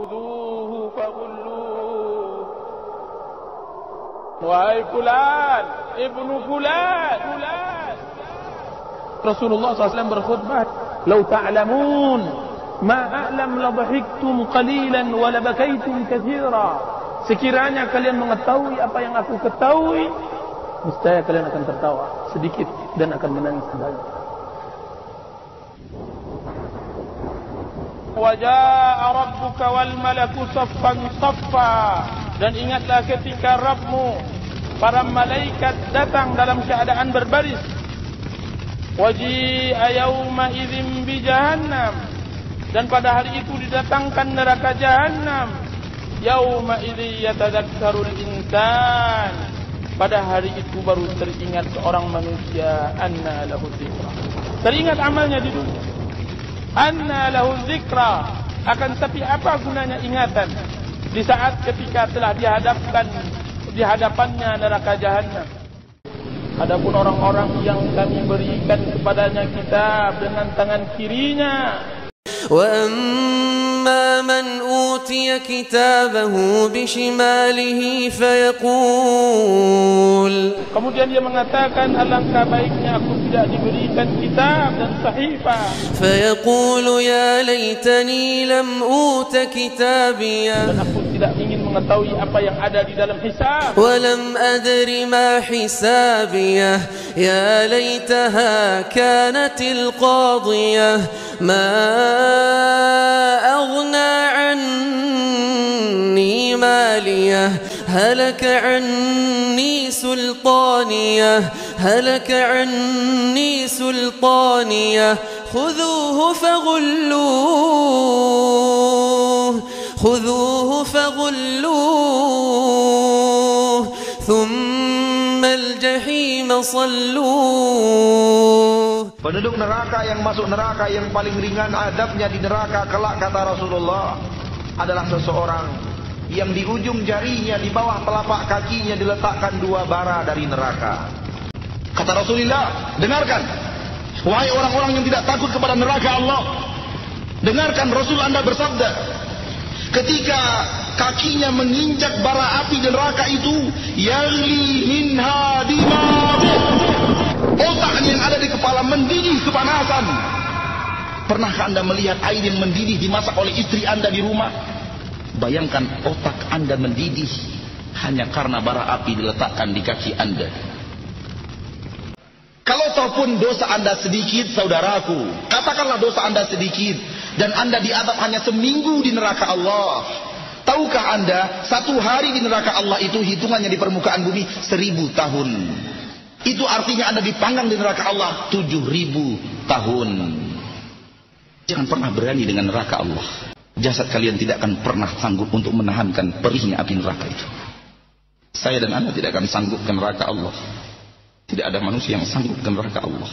Khuduhu faghulluh. Wahai fulan, ibnu fulan. Rasulullah SAW berkhutbah, "Lau ta'lamun ma a'lam la dhahiktum qalilan wa la bakaitum katsira." Sekiranya kalian mengetahui apa yang aku ketahui, niscaya kalian akan tertawa sedikit dan akan menangis banyak. Wa jaa'a rabbuka wal malaku saffan saffa. Dan ingatlah ketika Rabbmu, para malaikat datang dalam keadaan berbaris. Waji'a yawma idzin bi jahannam. Dan pada hari itu didatangkan neraka jahannam. Yawma idzi yatadzakkarul insan. Pada hari itu baru teringat seorang manusia, anna lahu dzikra. Teringat amalnya di dunia. Anna lahu dzikra. Akan tapi apa gunanya ingatan di saat ketika telah di hadapannya neraka jahannam. Adapun orang-orang yang kami berikan kepadanya kitab dengan tangan kirinya. وَأَمَّا مَنْ أُوتِيَ كِتَابَهُ بِشِمَالِهِ فَيَقُولُ. Kemudian dia mengatakan, alangkah baiknya aku tidak diberikan kitab dan sahifah. فَيَقُولُ يَا لَيْتَنِي لَمْ أُوتَ كِتَابِيَهْ. Dan aku tidak ingin mengetahui apa yang ada di dalam hisab. وَلَمْ أَدْرِ مَا حِسَابِيَهْ. يَا لَيْتَهَا كَانَتِ الْقَاضِيَةَ. مَا أغنى عني ماليه هلك عني سلطانيه خذوه فغلوه ثم الجحيم صلوه. Penduduk neraka yang masuk neraka yang paling ringan adabnya di neraka kelak, kata Rasulullah, adalah seseorang yang di ujung jarinya, di bawah telapak kakinya diletakkan 2 bara dari neraka. Kata Rasulullah, dengarkan wahai orang-orang yang tidak takut kepada neraka Allah, dengarkan Rasul Anda bersabda, ketika kakinya menginjak bara api di neraka itu, yagli minha dimaghuh, otaknya yang ada di kepala mendidih kepanasan. Pernahkah Anda melihat air yang mendidih dimasak oleh istri Anda di rumah? Bayangkan otak Anda mendidih hanya karena bara api diletakkan di kaki Anda. Kalau ataupun dosa Anda sedikit, saudaraku, katakanlah dosa Anda sedikit dan Anda diadab hanya seminggu di neraka Allah. Tahukah Anda, 1 hari di neraka Allah itu hitungannya di permukaan bumi 1000 tahun. Itu artinya Anda dipanggang di neraka Allah 7000 tahun. Jangan pernah berani dengan neraka Allah. Jasad kalian tidak akan pernah sanggup untuk menahankan perihnya api neraka itu. Saya dan Anda tidak akan sanggup ke neraka Allah. Tidak ada manusia yang sanggup ke neraka Allah.